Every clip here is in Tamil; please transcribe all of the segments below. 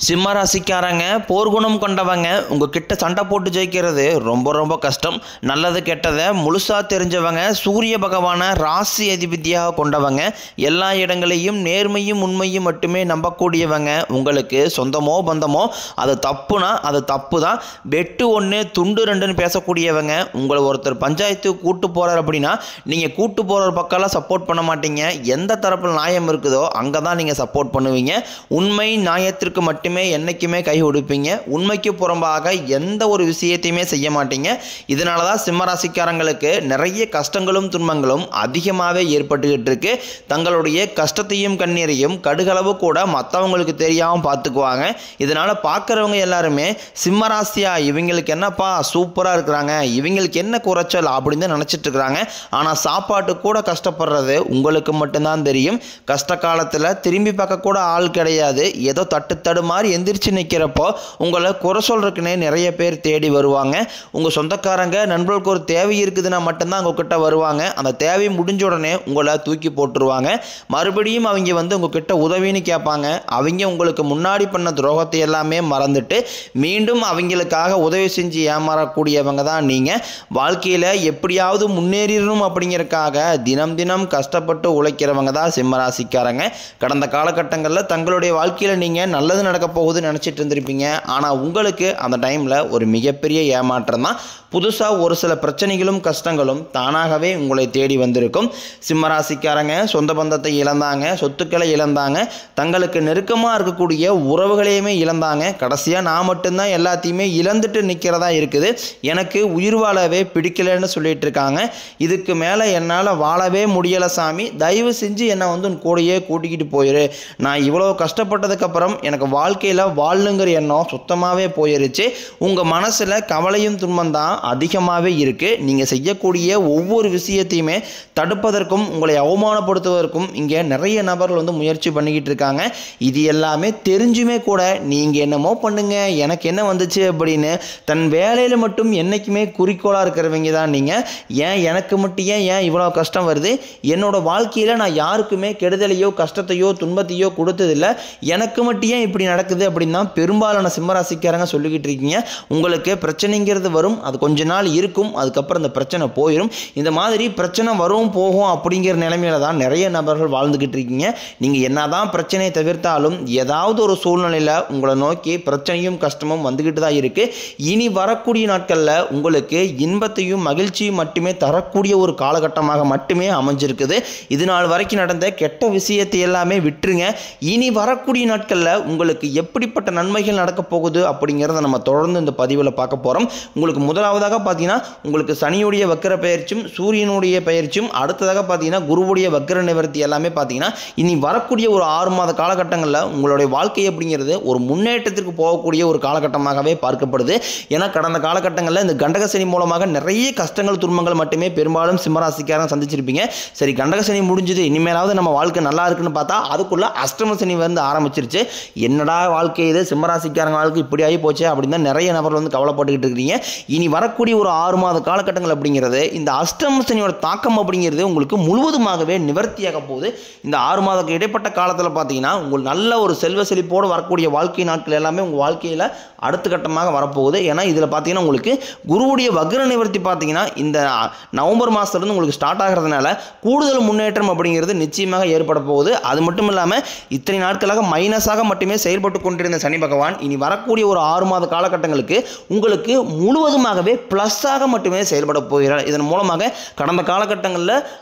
சிம்ம ராசிக்காரங்க போர்க்குணம் கொண்டவங்க உங்ககிட்ட சண்டை போட்டு ஜெயிக்கிறது ரொம்ப ரொம்ப கஷ்டம். நல்லது கெட்டதை முழுசாக தெரிஞ்சவங்க, சூரிய பகவானை ராசி அதிபதியாக கொண்டவங்க, எல்லா இடங்களையும் நேர்மையும் உண்மையும் மட்டுமே நம்பக்கூடியவங்க. உங்களுக்கு சொந்தமோ பந்தமோ அது தப்புனா அது தப்பு தான், வெட்டு ஒன்று துண்டு ரெண்டுன்னு பேசக்கூடியவங்க. உங்களை ஒருத்தர் பஞ்சாயத்துக்கு கூட்டு போகிறார் அப்படின்னா நீங்கள் கூட்டு போகிற பக்கம்லாம் சப்போர்ட் பண்ண மாட்டீங்க. எந்த தரப்பில் நியாயம் இருக்குதோ அங்கே தான் நீங்கள் சப்போர்ட் பண்ணுவீங்க. உண்மை நியாயத்திற்கு மட்டும் என்னைக்குமே கை கொடுப்பீங்க. உண்மைக்கு புறம்பாக எந்த ஒரு விஷயத்தையுமே செய்ய மாட்டீங்க. இதனால தான் சிம்மராசிக்காரங்களுக்கு நிறைய கஷ்டங்களும் துன்பங்களும் அதிகமாகவே ஏற்பட்டுக்கிட்டு இருக்கு. தங்களுடைய கஷ்டத்தையும் கண்ணீரையும் கடுகளவு கூட மற்றவங்களுக்கு தெரியாமல் பார்த்துக்குவாங்க. இதனால பார்க்குறவங்க எல்லாருமே சிம்மராசியா இவங்களுக்கு என்னப்பா சூப்பராக இருக்கிறாங்க, இவங்களுக்கு என்ன குறைச்சல் அப்படின்னு நினச்சிட்டு இருக்கிறாங்க. ஆனால் சாப்பாட்டு கூட கஷ்டப்படுறது உங்களுக்கு மட்டும்தான் தெரியும். கஷ்ட காலத்தில் திரும்பி பார்க்க கூட ஆள் கிடையாது. ஏதோ தட்டு மாதிரி எந்திரிச்சு நிற்கிறப்போ உங்களை குறை சொல்றதுக்குன்னே நிறைய பேர் தேடி வருவாங்க. உங்கள் சொந்தக்காரங்க நண்பர்களுக்கு ஒரு தேவை இருக்குதுன்னா மட்டும்தான் உங்ககிட்ட வருவாங்க. அந்த தேவை முடிஞ்ச உடனே உங்களை தூக்கி போட்டுருவாங்க. மறுபடியும் அவங்க உங்ககிட்ட உதவின்னு கேட்பாங்க. அவங்க உங்களுக்கு முன்னாடி பண்ண துரோகத்தை எல்லாமே மறந்துட்டு மீண்டும் அவங்களுக்காக உதவி செஞ்சு ஏமாறக்கூடியவங்க தான் நீங்கள். வாழ்க்கையில் எப்படியாவது முன்னேறிடணும் அப்படிங்கிறதுக்காக தினம் தினம் கஷ்டப்பட்டு உழைக்கிறவங்க தான் சிம்மராசிக்காரங்க. கடந்த காலகட்டங்களில் தங்களுடைய வாழ்க்கையில் நீங்கள் நல்லது நடக்க போகுதுன்னு நினச்சிட்டு இருந்திருப்பீங்க. ஆனால் உங்களுக்கு அந்த டைமில் ஒரு மிகப்பெரிய ஏமாற்றம் தான். புதுசாக ஒரு சில பிரச்சனைகளும் கஷ்டங்களும் தானாகவே உங்களை தேடி வந்திருக்கும். சிம்மராசிக்காரங்க சொந்த பந்தத்தை இழந்தாங்க, சொத்துக்களை இழந்தாங்க, தங்களுக்கு நெருக்கமாக இருக்கக்கூடிய உறவுகளையுமே இழந்தாங்க. கடைசியாக நான் மட்டும்தான் எல்லாத்தையுமே இழந்துட்டு நிற்கிறதா இருக்குது, எனக்கு உயிர் வாழவே பிடிக்கலன்னு சொல்லிட்டு இருக்காங்க. இதுக்கு மேலே என்னால் வாழவே முடியலை சாமி, தயவு செஞ்சு என்னை உன் கூடையே கூட்டிக்கிட்டு போயிரு. நான் இவ்வளோ கஷ்டப்பட்டதுக்கப்புறம் எனக்கு வாழ்க்கையில் வாழணுங்கிற எண்ணம் சுத்தமாகவே போயிருச்சு. உங்கள் மனசில் கவலையும் துன்பம் தான் அதிகமாகவே இருக்குது. நீங்கள் செய்யக்கூடிய ஒவ்வொரு விஷயத்தையுமே தடுப்பதற்கும் உங்களை அவமானப்படுத்துவதற்கும் இங்கே நிறைய நபர்கள் முயற்சி பண்ணிக்கிட்டு இருக்காங்க. இது எல்லாமே தெரிஞ்சுமே கூட நீங்கள் என்னமோ பண்ணுங்க எனக்கு என்ன வந்துச்சு அப்படின்னு தன் வேலையில் மட்டும் என்றைக்குமே குறிக்கோளாக இருக்கிறவங்க தான் நீங்கள். ஏன் எனக்கு மட்டும் ஏன் இவ்வளோ கஷ்டம் வருது, என்னோட வாழ்க்கையில் நான் யாருக்குமே கெடுதலையோ கஷ்டத்தையோ துன்பத்தையோ கொடுத்ததில்லை, எனக்கு மட்டும் ஏன் இப்படி நடக்குது அப்படின்னு தான் பெரும்பாலான சிம்மராசிக்காரங்க சொல்லிக்கிட்டு இருக்கீங்க. உங்களுக்கு பிரச்சனைங்கிறது வரும், அது கொஞ்ச நாள் இருக்கும், அதுக்கப்புறம் இந்த பிரச்சனை போயிடும். இந்த மாதிரி பிரச்சனை வரும் போகும் அப்படிங்கிற நிலைமையில தான் நிறைய நபர்கள் வாழ்ந்துக்கிட்டு இருக்கீங்க. நீங்கள் என்னதான் பிரச்சனையை தவிர்த்தாலும் ஏதாவது ஒரு சூழ்நிலையில் உங்களை நோக்கி பிரச்சனையும் கஷ்டமும் வந்துக்கிட்டு தான் இருக்குது. இனி வரக்கூடிய நாட்களில் உங்களுக்கு இன்பத்தையும் மகிழ்ச்சியும் மட்டுமே தரக்கூடிய ஒரு காலகட்டமாக மட்டுமே அமைஞ்சிருக்குது. இது நாள் வரைக்கும் நடந்த கெட்ட விஷயத்தை எல்லாமே விட்டுருங்க. இனி வரக்கூடிய நாட்களில் உங்களுக்கு எப்படிப்பட்ட நன்மைகள் நடக்க போகுது அப்படிங்கிறத நம்ம தொடர்ந்து இந்த பதிவில் பார்க்க போகிறோம். உங்களுக்கு முதலாவதாக பார்த்தீங்கன்னா உங்களுக்கு சனியுடைய வக்கர பயிற்சியும் சூரியனுடைய பயிற்சியும், அடுத்ததாக பார்த்தீங்கன்னா குருவுடைய வக்கர நிவர்த்தி எல்லாமே பார்த்தீங்கன்னா இனி வரக்கூடிய ஒரு 6 மாத காலகட்டங்களில் உங்களுடைய வாழ்க்கை அப்படிங்கிறது ஒரு முன்னேற்றத்திற்கு போகக்கூடிய ஒரு காலகட்டமாகவே பார்க்கப்படுது. ஏன்னா கடந்த காலகட்டங்களில் இந்த கண்டக சனி மூலமாக நிறைய கஷ்டங்கள் துன்பங்கள் மட்டுமே பெரும்பாலும் சிம்மராசிக்காரங்க சந்திச்சிருப்பீங்க. சரி, கண்டக சனி முடிஞ்சது, இனிமேலாவது நம்ம வாழ்க்கை நல்லா இருக்குன்னு பார்த்தா அதுக்குள்ள அஷ்டம சனி ஆரம்பிச்சிருச்சு. என்னடா வாழ்க்கை இது, சிம்மராசிக்காரங்க வாழ்க்கை இப்படி ஆகி போச்சு அப்படின்னு தான் நிறைய நபர்கள் கவலைப்பட்டுக்கிட்டு இருக்கிறீங்க. இனி வரக்கூடிய ஒரு 6 மாத காலகட்டங்கள் அப்படிங்கிறது இந்த அஷ்டம சனியோட தாக்கம் அப்படிங்கிறது உங்களுக்கு முழுவதுமாகவே நிவர்த்தியாக போகுது. இந்த 6 மாதக்கு இடைப்பட்ட காலத்தில் பார்த்தீங்கன்னா உங்களுக்கு நல்ல ஒரு செல்வ செழிப்போடு வரக்கூடிய வாழ்க்கை நாட்கள் எல்லாமே உங்கள் வாழ்க்கையில் அடுத்த கட்டமாக வரப்போகுது. ஏன்னா இதில் பார்த்தீங்கன்னா உங்களுக்கு குருவுடைய வக்ர நிவர்த்தி பார்த்தீங்கன்னா இந்த நவம்பர் மாதத்துலேருந்து உங்களுக்கு ஸ்டார்ட் ஆகிறதுனால கூடுதல் முன்னேற்றம் அப்படிங்கிறது நிச்சயமாக ஏற்பட போகுது. அது மட்டும் இல்லாமல் இத்தனை நாட்களாக மைனஸாக மட்டுமே செயல்பட்டு கொண்டிருந்த சனி பகவான் இனி வரக்கூடிய ஒரு 6 மாத காலகட்டங்களுக்கு உங்களுக்கு முழுவதுமாகவே ப்ளஸ்ஸாக மட்டுமே செயல்பட போகிறார். இதன் மூலமாக கடந்த காலகட்டங்களில்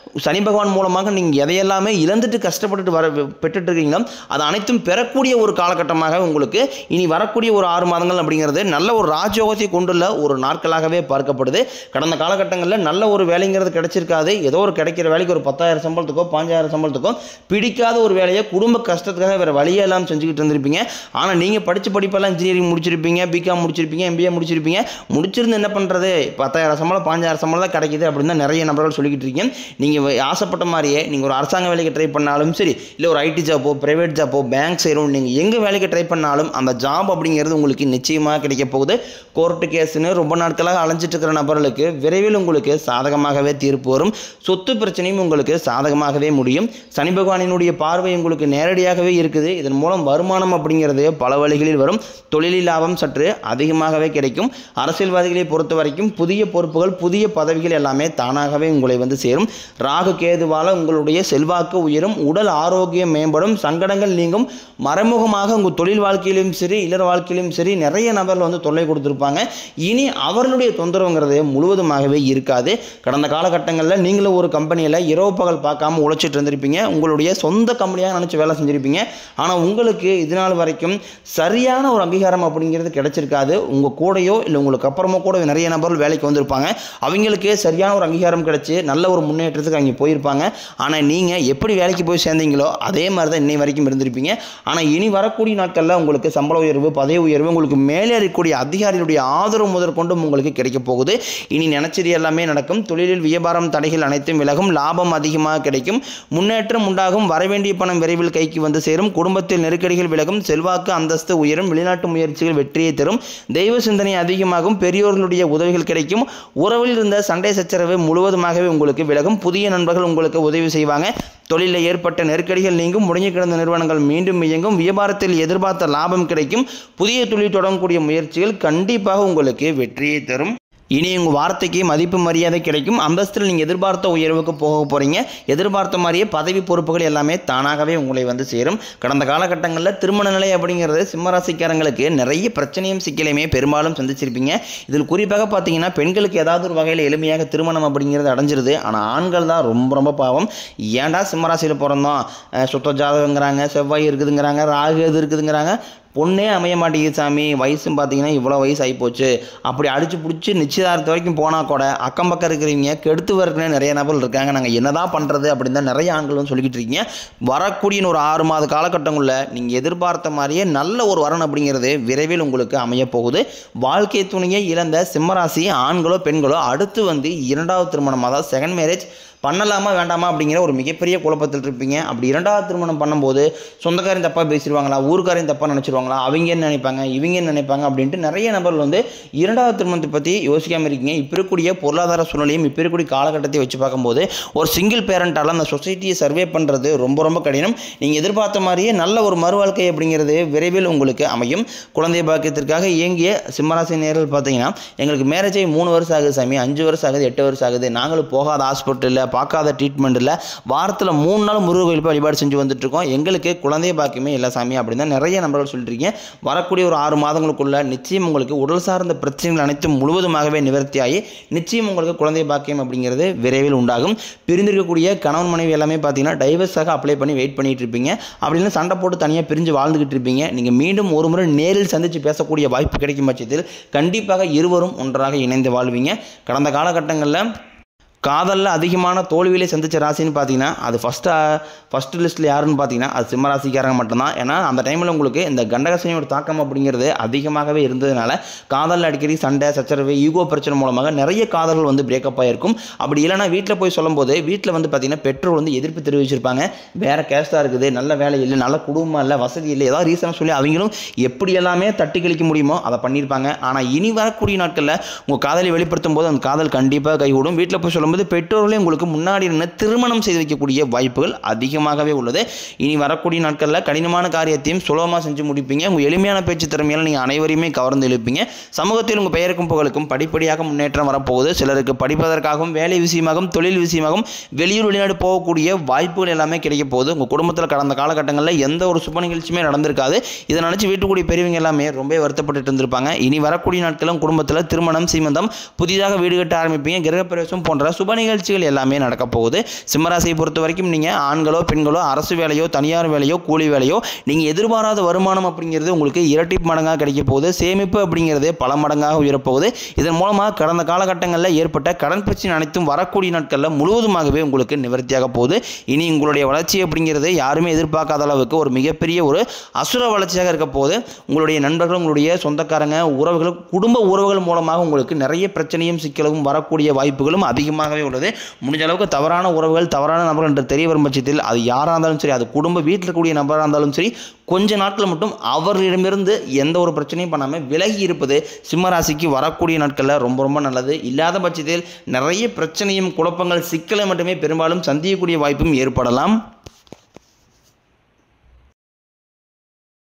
சனி பகவான் மூலமாக நீங்கள் எதையெல்லாமே இழந்துட்டு கஷ்டப்பட்டுட்டு பெற்றுட்டு இருக்கீங்களோ அது அனைத்தும் பெறக்கூடிய ஒரு காலகட்டமாக உங்களுக்கு இனி வரக்கூடிய ஒரு 6 மாதங்கள் அப்படிங்கிறது நல்ல ஒரு ராஜயோகத்தை கொண்டுள்ள ஒரு நாட்களாகவே பார்க்கப்படுது. கடந்த காலகட்டங்களில் நல்ல ஒரு வேலைங்கிறது கிடைச்சிருக்காது. ஏதோ ஒரு கிடைக்கிற வேலைக்கு ஒரு 10,000 சம்பளத்துக்கோ 5,000 சம்பளத்துக்கோ பிடிக்காத ஒரு வேலையை குடும்ப கஷ்டத்துக்காக வேறு வழியே எல்லாம் செஞ்சுக்கிட்டு இருந்திருப்பீங்க. ஆனால் நீங்கள் படித்த படிப்பெல்லாம் இன்ஜினியரிங் முடிச்சிருப்பீங்க, பிகாம் முடிச்சிருப்பீங்க, MBA முடிச்சிருப்பீங்க. முடிச்சிருந்து என்ன பண்ணுறது, 10,000 சம்பளம் 5,000 சம்பளம் தான் கிடைக்குது அப்படின்னு தான் நிறைய நபர்கள் சொல்லிக்கிட்டு இருக்கீங்க. நீங்கள் நீங்கள் ஆசைப்பட்ட மாதிரியே நீங்கள் ஒரு அரசாங்க வேலைக்கு ட்ரை பண்ணாலும் சரி, இல்லை ஒரு ஐடி ஜாப்போ, ப்ரைவேட் ஜாப்போ, பேங்க் செய்கிறோம், நீங்கள் எங்கே வேலைக்கு ட்ரை பண்ணாலும் அந்த ஜாப் அப்படிங்கிறது உங்களுக்கு நிச்சயமாக கிடைக்க போகுது. கோர்ட்டு கேஸுன்னு ரொம்ப நாட்களாக அலைஞ்சிட்டு இருக்கிற நபர்களுக்கு விரைவில் உங்களுக்கு சாதகமாகவே தீர்ப்பு வரும். சொத்து பிரச்சனையும் உங்களுக்கு சாதகமாகவே முடியும். சனி பகவானினுடைய பார்வை உங்களுக்கு நேரடியாகவே இருக்குது. இதன் மூலம் வருமானம் அப்படிங்கிறது பல வழிகளில் வரும். தொழிலில் லாபம் சற்று அதிகமாகவே கிடைக்கும். அரசியல்வாதிகளை பொறுத்த வரைக்கும் புதிய பொறுப்புகள், புதிய பதவிகள் எல்லாமே தானாகவே உங்களை வந்து சேரும். ராகு கேதுவால் உங்களுடைய செல்வாக்கு உயரும். உடல் ஆரோக்கியம் மேம்படும். சங்கடங்கள் நீங்கும். மறைமுகமாக உங்கள் தொழில் வாழ்க்கையிலும் சரி, இல்லற வாழ்க்கையிலும் சரி நிறைய நபர்கள் வந்து தொல்லை கொடுத்துருப்பாங்க. இனி அவர்களுடைய தொந்தரவுங்கிறது முழுவதுமாகவே இருக்காது. கடந்த காலகட்டங்களில் நீங்களும் ஒரு கம்பெனியில் இரவு பகல் பார்க்காம உழைச்சிட்டு இருந்திருப்பீங்க. உங்களுடைய சொந்த கம்பெனியாக நினச்சி வேலை செஞ்சுருப்பீங்க. ஆனால் உங்களுக்கு இது நாள் வரைக்கும் சரியான ஒரு அங்கீகாரம் அப்படிங்கிறது கிடைச்சிருக்காது. உங்கள் கூடையோ இல்லை உங்களுக்கு அப்புறமா கூட நிறைய நபர்கள் வேலைக்கு வந்திருப்பாங்க. அவங்களுக்கு சரியான ஒரு அங்கீகாரம் கிடைச்சி நல்ல ஒரு முன்னேற்றத்துக்கு அவங்க போயிருப்பாங்க. ஆனால் நீங்கள் எப்படி வேலைக்கு போய் சேர்ந்தீங்களோ அதே மாதிரி தான் இன்னை வரைக்கும் இருந்திருப்பீங்க. ஆனால் இனி வரக்கூடிய நாட்களில் உங்களுக்கு சம்பள உயர்வு, பதவி உயர்வு, உங்களுக்கு மேலே இருக்கக்கூடிய அதிகாரிகளுடைய ஆதரவு முதற்கொண்டும் உங்களுக்கு கிடைக்க போகுது. இனி நினைச்சது எல்லாமே நடக்கும். தொழிலில் வியாபாரம் தடைகள் அனைத்தும் விலகும். லாபம் அதிகமாக கிடைக்கும். முன்னேற்றம் உண்டாகும். வரவேண்டிய பணம் விரைவில் கைக்கு வந்து சேரும். குடும்பத்தில் நெருக்கடிகள் விலகும். செல்வாக்கு அந்தஸ்து உயரும். வெளிநாட்டு முயற்சிகள் வெற்றியை தரும். தெய்வ சிந்தனை அதிகமாகும். பெரியோர்களுடைய உதவிகள் கிடைக்கும். உறவில் இருந்த சண்டை சச்சரவு முழுவதுமாகவே உங்களுக்கு விலகும். புதிய நண்பர்கள் உங்களுக்கு உதவி செய்வாங்க. தொழிலில் ஏற்பட்ட நெருக்கடிகள் நீங்கும். முடங்கி கிடந்த நிறுவனங்கள் மீண்டும் இயங்கும். வியாபாரத்தில் எதிர்பார்த்த லாபம் கிடைக்கும். புதிய தொழில் தொடங்கக்கூடிய முயற்சிகள் கண்டிப்பாக உங்களுக்கு வெற்றியை தரும். இனி உங்கள் வார்த்தைக்கு மதிப்பு மரியாதை கிடைக்கும். அந்தஸ்தில் நீங்கள் எதிர்பார்த்த உயர்வுக்கு போக போகிறீங்க. எதிர்பார்த்த மாதிரியே பதவி பொறுப்புகள் எல்லாமே தானாகவே உங்களை வந்து சேரும். கடந்த காலகட்டங்களில் திருமண நிலை அப்படிங்கிறது சிம்மராசிக்காரங்களுக்கு நிறைய பிரச்சனையும் சிக்கலையுமே பெரும்பாலும் சந்திச்சிருப்பீங்க. இதில் குறிப்பாக பார்த்தீங்கன்னா பெண்களுக்கு ஏதாவது ஒரு வகையில் எளிமையாக திருமணம் அப்படிங்கிறது அடைஞ்சிருது. ஆனால் ஆண்கள் தான் ரொம்ப ரொம்ப பாவம். ஏன்டா சிம்மராசியில் பிறந்தோம், சுத்த ஜாதகங்கிறாங்க, செவ்வாய் இருக்குதுங்கிறாங்க, ராகு எது இருக்குதுங்கிறாங்க, பொண்ணே அமைய மாட்டேங்குது சாமி, வயசும் பார்த்தீங்கன்னா இவ்வளோ வயசு ஆகிப்போச்சு, அப்படி அடித்து பிடிச்சி நிச்சயதார்த்தம் வரைக்கும் போனால் கூட அக்கம் பக்கம் இருக்கிறவங்க கெடுத்து வரக்குன்னு நிறைய நபர்கள் இருக்காங்க, நாங்கள் என்னதான் பண்ணுறது அப்படின்னு தான் நிறைய ஆண்கள் வந்து சொல்லிக்கிட்டு இருக்கீங்க. வரக்கூடிய ஒரு 6 மாத காலகட்டங்களில் நீங்கள் எதிர்பார்த்த மாதிரியே நல்ல ஒரு வரன் அப்படிங்கிறது விரைவில் உங்களுக்கு அமைய போகுது. வாழ்க்கை துணையை இழந்த சிம்மராசி ஆண்களோ பெண்களோ அடுத்து வந்து 2வது திருமணம், அதாவது செகண்ட் மேரேஜ் பண்ணலாமா வேண்டாமா அப்படிங்கிற ஒரு மிகப்பெரிய குழப்பத்தில் இருப்பீங்க. அப்படி 2வது திருமணம் பண்ணும்போது சொந்தக்காரையும் தப்பாக பேசிடுவாங்களா, ஊருக்காரையும் தப்பாக நினச்சிருவாங்களா, அவங்க என்ன நினைப்பாங்க, இவங்க என்ன நினைப்பாங்க அப்படின்ட்டு நிறைய நபர்கள் வந்து 2வது திருமணத்தை பற்றி யோசிக்காமல் இருக்கீங்க. இப்போ இருக்கக்கூடிய பொருளாதார சூழ்நிலையும் இப்போ இருக்கக்கூடிய காலகட்டத்தை வச்சு பார்க்கும்போது ஒரு சிங்கிள் பேரண்டால் அந்த சொசைட்டியை சர்வே பண்ணுறது ரொம்ப ரொம்ப கடினம். நீங்கள் எதிர்பார்த்த மாதிரியே நல்ல ஒரு மறுவாழ்க்கை அப்படிங்கிறது விரைவில் உங்களுக்கு அமையும். குழந்தை பாக்கியத்திற்காக இயங்கிய சிம்மராசி நேர்கள் பார்த்தீங்கன்னா எங்களுக்கு மேரேஜ் ஆகி 3 வருஷம் ஆகுது சாமி, 5 வருஷம் ஆகுது, 8 வருஷம் ஆகுது, நாங்களும் போகாத ஹாஸ்பிட்டலில் பார்க்காத ட்ரீட்மெண்ட் இல்லை, வாரத்தில் 3 நாள் முருகன் கோயில் போய் வழிபாடு செஞ்சு வந்துட்டுருக்கோம், எங்களுக்கு குழந்தை பாக்கியமே இல்லை சாமி அப்படின்னு தான் நிறைய நபர்கள் சொல்லிட்டுருக்கீங்க. வரக்கூடிய ஒரு 6 மாதங்களுக்குள்ள நிச்சயம் உங்களுக்கு உடல் சார்ந்த பிரச்சனைகள் அனைத்தும் முழுவதுமாகவே நிவர்த்தியாகி நிச்சயம் உங்களுக்கு குழந்தை பாக்கியம் அப்படிங்கிறது விரைவில் உண்டாகும். பிரிந்திருக்கக்கூடிய கணவன் மனைவி எல்லாமே பார்த்தீங்கன்னா டைவர்ஸாக அப்ளை பண்ணி வெயிட் பண்ணிட்டு இருப்பீங்க. அப்படின்னு சண்டை போட்டு தனியாக பிரிஞ்சு வாழ்ந்துகிட்டு இருப்பீங்க. நீங்கள் மீண்டும் ஒரு முறை நேரில் சந்தித்து பேசக்கூடிய வாய்ப்பு கிடைக்கும் பட்சத்தில் கண்டிப்பாக இருவரும் ஒன்றாக இணைந்து வாழ்வீங்க. கடந்த காலகட்டங்களில் காதலில் அதிகமான தோல்வியிலே சந்தித்த ராசின்னு பார்த்தீங்கன்னா அது ஃபஸ்ட்டு லிஸ்ட்டில் யாருன்னு பார்த்தீங்கன்னா அது சிம்மராசிக்காரங்க மட்டும்தான். ஏன்னா அந்த டைமில் உங்களுக்கு இந்த கண்டகசனியோட தாக்கம் அப்படிங்கிறது அதிகமாகவே இருந்ததுனால காதலில் அடிக்கடி சண்டை சச்சரவு ஈகோ பிரச்சனை மூலமாக நிறைய காதல்கள் வந்து பிரேக்கப் ஆகிருக்கும். அப்படி இல்லைனா வீட்டில் போய் சொல்லும்போது வீட்டில் வந்து பார்த்தீங்கன்னா பெற்றோர் வந்து எதிர்ப்பு தெரிவிச்சிருப்பாங்க. வேறு கேஸ்டாக இருக்குது, நல்ல வேலை இல்லை, நல்ல குடும்பம் இல்லை, வசதி இல்லை, ஏதாவது ரீசன் சொல்லி அவங்களும் எப்படி எல்லாமே தட்டி கழிக்க முடியுமோ அதை பண்ணியிருப்பாங்க. ஆனால் இனி வரக்கூடிய நாட்களில் உங்கள் காதலை வெளிப்படுத்தும் போது அந்த காதல் கண்டிப்பாக கைகூடும். வீட்டில் போய் சொல்லும்போது பெற்றோர்களே உங்களுக்கு முன்னாடி இருந்து திருமணம் செய்து வைக்கக்கூடிய வாய்ப்புகள் அதிகமாகவே உள்ளது. இனி வரக்கூடிய நாட்களில் கடினமான காரியத்தையும் சுலபமாக செஞ்சு முடிப்பீங்க. உங்கள் எளிமையான பேச்சு திறமையால் நீங்கள் அனைவரையுமே கவர்ந்து எழுப்பீங்க. சமூகத்தில் உங்கள் பெயருக்கும் புகழுக்கும் படிப்படியாக முன்னேற்றம் வரப்போகுது. சிலருக்கு படிப்பதற்காகவும் வேலை விஷயமாகவும் தொழில் விஷயமாகவும் வெளியூர் வெளிநாடு போகக்கூடிய வாய்ப்புகள் எல்லாமே கிடைக்க போகுது. உங்கள் குடும்பத்தில் கடந்த காலகட்டங்களில் எந்த ஒரு சுப நிகழ்ச்சியுமே நடந்திருக்காது. இதை நினச்சி வீட்டுக்கூடிய பெரியவங்க எல்லாமே ரொம்ப வருத்தப்பட்டு இருந்திருப்பாங்க. இனி வரக்கூடிய நாட்களும் குடும்பத்தில் திருமணம், சீமந்தம், புதிதாக வீடு கட்ட ஆரம்பிப்பீங்க. கிரகப்பிரவேசம் போன்ற சுப நிகழ்ச்சிகள் எல்லாமே நடக்க போகுது. சிம்மராசியை பொறுத்த வரைக்கும் நீங்கள் ஆண்களோ பெண்களோ அரசு வேலையோ தனியார் வேலையோ கூலி வேலையோ நீங்கள் எதிர்பாராத வருமானம் அப்படிங்கிறது உங்களுக்கு இரட்டிப்பு மடங்காக கிடைக்க போகுது. சேமிப்பு அப்படிங்கிறது பல மடங்காக உயரப்போகுது. இதன் மூலமாக கடந்த காலகட்டங்களில் ஏற்பட்ட கடன் பிரச்சனை அனைத்தும் வரக்கூடிய நாட்களில் முழுவதுமாகவே உங்களுக்கு நிவர்த்தியாக போகுது. இனி உங்களுடைய வளர்ச்சி அப்படிங்கிறது யாருமே எதிர்பார்க்காத அளவுக்கு ஒரு மிகப்பெரிய ஒரு அசுர வளர்ச்சியாக இருக்க போகுது. உங்களுடைய நண்பர்கள், உங்களுடைய சொந்தக்காரங்க, உறவுகள், குடும்ப உறவுகள் மூலமாக உங்களுக்கு நிறைய பிரச்சனையும் சிக்கலும் வரக்கூடிய வாய்ப்புகளும் அதிகமாக அதிகமாகவே உள்ளது. முடிஞ்ச அளவுக்கு தவறான உறவுகள், தவறான நபர்கள் என்று தெரிய வரும் பட்சத்தில் அது யாராக இருந்தாலும் சரி, அது குடும்ப வீட்டில் இருக்கக்கூடிய நபராக இருந்தாலும் சரி, கொஞ்ச நாட்கள் மட்டும் அவர்களிடமிருந்து எந்த ஒரு பிரச்சனையும் பண்ணாமல் விலகி இருப்பது சிம்மராசிக்கு வரக்கூடிய நாட்களில் ரொம்ப ரொம்ப நல்லது. இல்லாத பட்சத்தில் நிறைய பிரச்சனையும் குழப்பங்கள் சிக்கலை மட்டுமே பெரும்பாலும் சந்திக்கக்கூடிய வாய்ப்பும் ஏற்படலாம்.